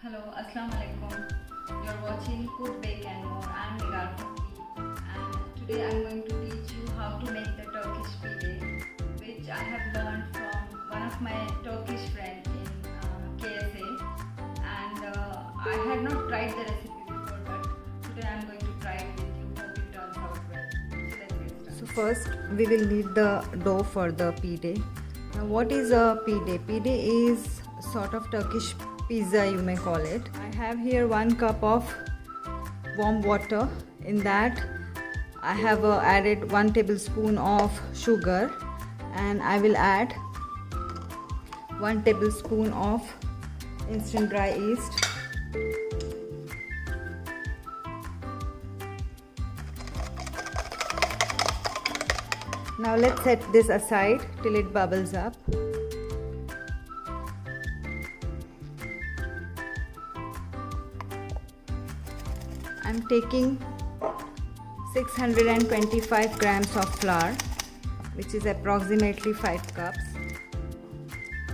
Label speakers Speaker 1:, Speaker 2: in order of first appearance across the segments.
Speaker 1: Hello, Assalamu alaikum. You're watching Cook, Bake and More. I'm Nigar Fakki, and today I'm going to teach you how to make the Turkish pide, which I have learned from one of my Turkish friends in KSA, and I had not tried the recipe before, but today I'm going to try it with you. Hope it turns out well. So let's get started.
Speaker 2: So first we will need the dough for the pide. Now what is a pide? Pide is sort of Turkish pizza, you may call it. I have here 1 cup of warm water. In that I have added 1 tablespoon of sugar, and I will add 1 tablespoon of instant dry yeast. Now let's set this aside till it bubbles up. I'm taking 625 grams of flour, which is approximately 5 cups.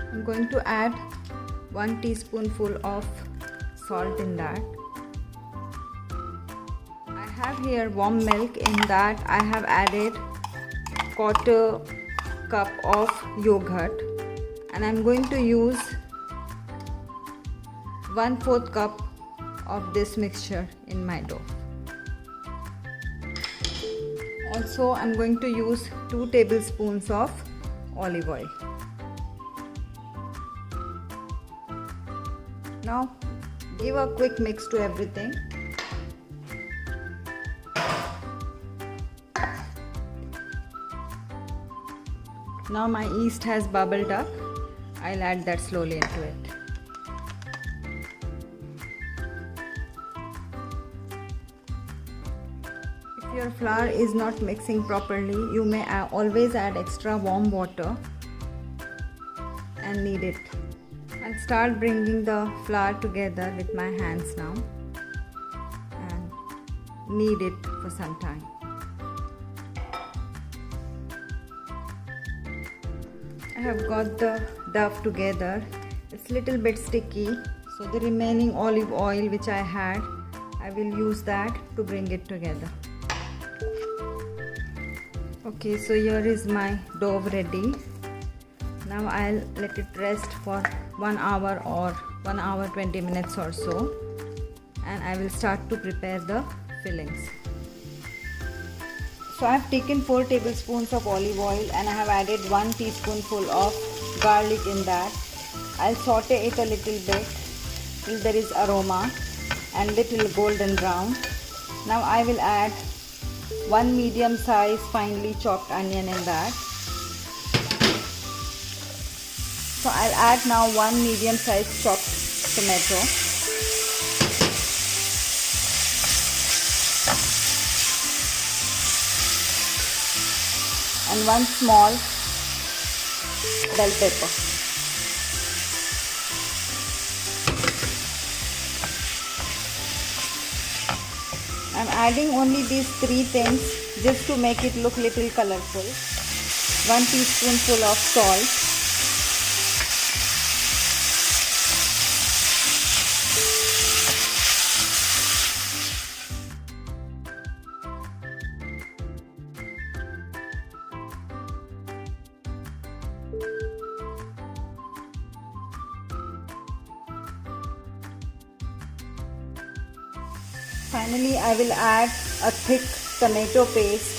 Speaker 2: I'm going to add 1 teaspoonful of salt in that. I have here warm milk. In that I have added 1/4 cup of yogurt, and I'm going to use 1/4 cup of this mixture in my dough. Also, I'm going to use 2 tablespoons of olive oil. Now give a quick mix to everything. Now my yeast has bubbled up. I'll add that slowly into it. If your flour is not mixing properly, you may always add extra warm water and knead it. I'll start bringing the flour together with my hands now and knead it for some time. I have got the dough together. It's a little bit sticky, so the remaining olive oil which I had, I will use that to bring it together. Okay, so here is my dough ready. Now I'll let it rest for 1 hour or 1 hour 20 minutes or so, and I will start to prepare the fillings. So I have taken 4 tablespoons of olive oil, and I have added 1 teaspoonful of garlic in that. I'll saute it a little bit till there is aroma and little golden brown. Now I will add 1 medium size finely chopped onion in that. So I'll add now 1 medium size chopped tomato. And 1 small bell pepper. I'm adding only these 3 things just to make it look little colorful. 1 teaspoonful of salt. Finally, I will add a thick tomato paste,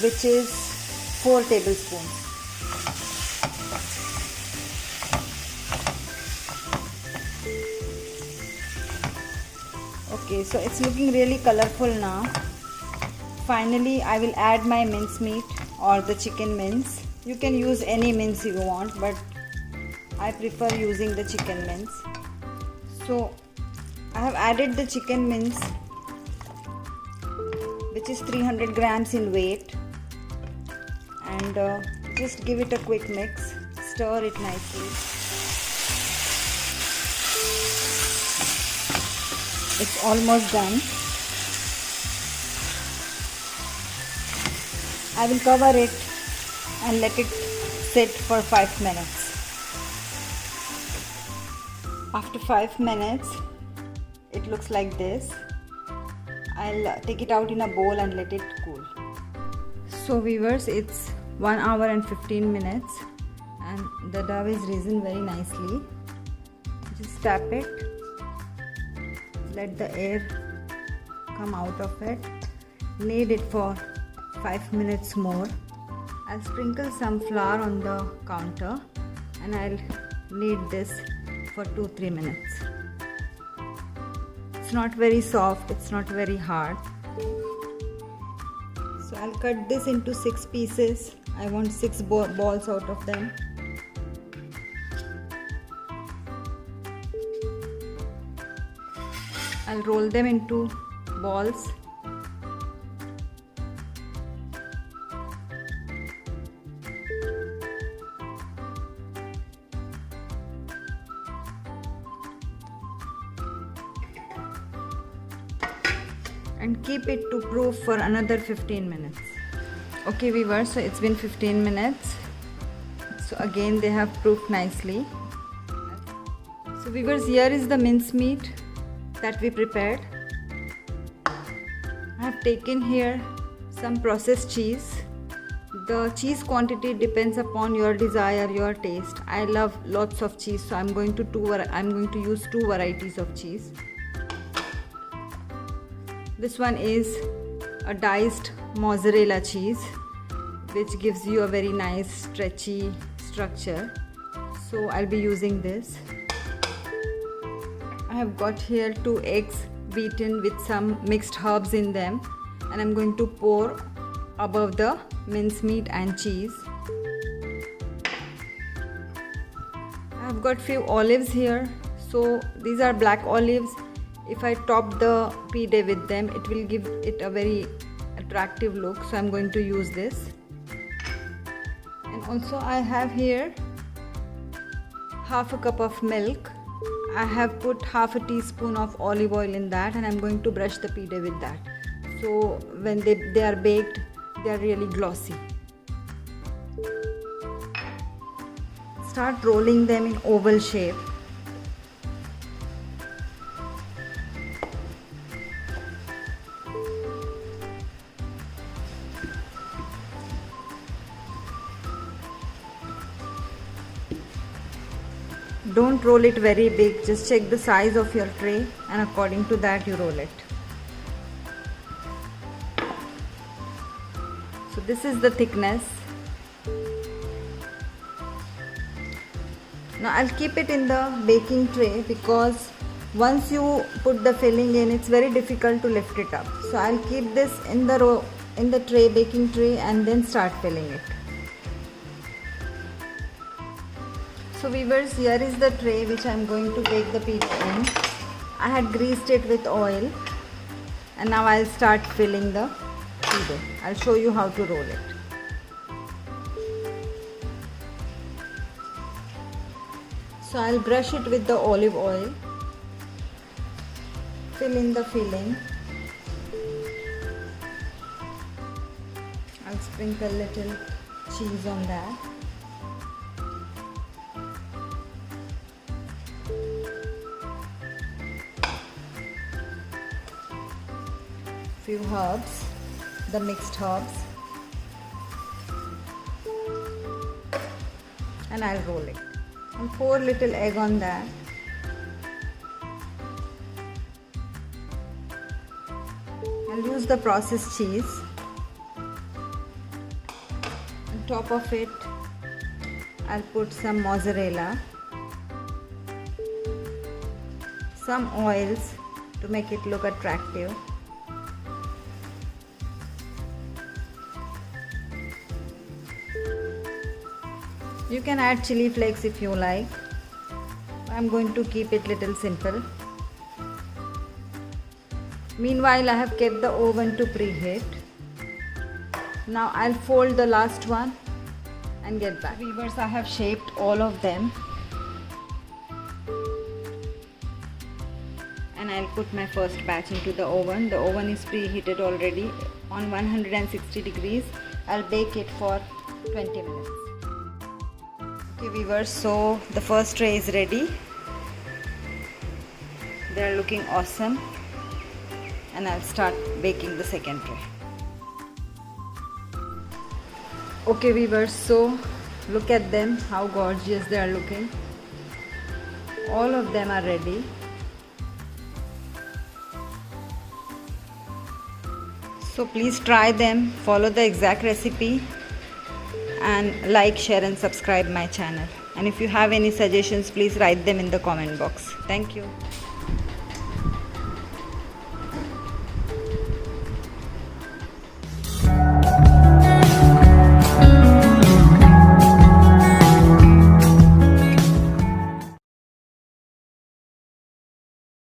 Speaker 2: which is 4 tablespoons. Okay, so it's looking really colorful now. Finally, I will add my mincemeat or the chicken mince. You can use any mince you want, but I prefer using the chicken mince. So I have added the chicken mince, which is 300 grams in weight, and just give it a quick mix. Stir it nicely. It's almost done. I will cover it and let it sit for 5 minutes. After 5 minutes, it looks like this. I'll take it out in a bowl and let it cool. So viewers, it's 1 hour and 15 minutes and the dough is risen very nicely. Just tap it, let the air come out of it, knead it for 5 minutes more. I'll sprinkle some flour on the counter and I'll knead this for 2-3 minutes. It's not very soft, it's not very hard. So I'll cut this into 6 pieces. I want 6 balls out of them. I'll roll them into balls. And keep it to proof for another 15 minutes. Okay viewers, so it's been 15 minutes. So again they have proofed nicely. So viewers, here is the mincemeat that we prepared. I have taken here some processed cheese. The cheese quantity depends upon your desire, your taste. I love lots of cheese, so I'm going to use 2 varieties of cheese. This one is a diced mozzarella cheese, which gives you a very nice stretchy structure. So I'll be using this. I have got here 2 eggs beaten with some mixed herbs in them, and I'm going to pour above the mincemeat and cheese. I have got few olives here. So these are black olives. If I top the pide with them, it will give it a very attractive look. So I'm going to use this. And also I have here half a cup of milk. I have put half a teaspoon of olive oil in that, and I'm going to brush the pide with that. So when they are baked, they are really glossy. Start rolling them in oval shape. Don't roll it very big, just check the size of your tray and according to that you roll it. So this is the thickness. Now I'll keep it in the baking tray because once you put the filling in, it's very difficult to lift it up. So I'll keep this in the tray, baking tray, and then start filling it. So viewers, here is the tray which I am going to bake the pide in. I had greased it with oil, and now I'll start filling the pide. I'll show you how to roll it. So I'll brush it with the olive oil, fill in the filling. I'll sprinkle little cheese on that. Few herbs, the mixed herbs, and I'll roll it and pour little egg on that. I'll use the processed cheese. On top of it, I'll put some mozzarella, some oils to make it look attractive. You can add chili flakes if you like. I'm going to keep it little simple. Meanwhile, I have kept the oven to preheat. Now I'll fold the last one and get back. Viewers, I have shaped all of them. And I'll put my first batch into the oven. The oven is preheated already on 160 degrees. I'll bake it for 20 minutes. Okay viewers, so the first tray is ready. They are looking awesome, and I'll start baking the second tray. Okay viewers, so look at them, how gorgeous they are looking. All of them are ready. So please try them, follow the exact recipe, and like, share and subscribe my channel. And if you have any suggestions, please write them in the comment box. Thank you.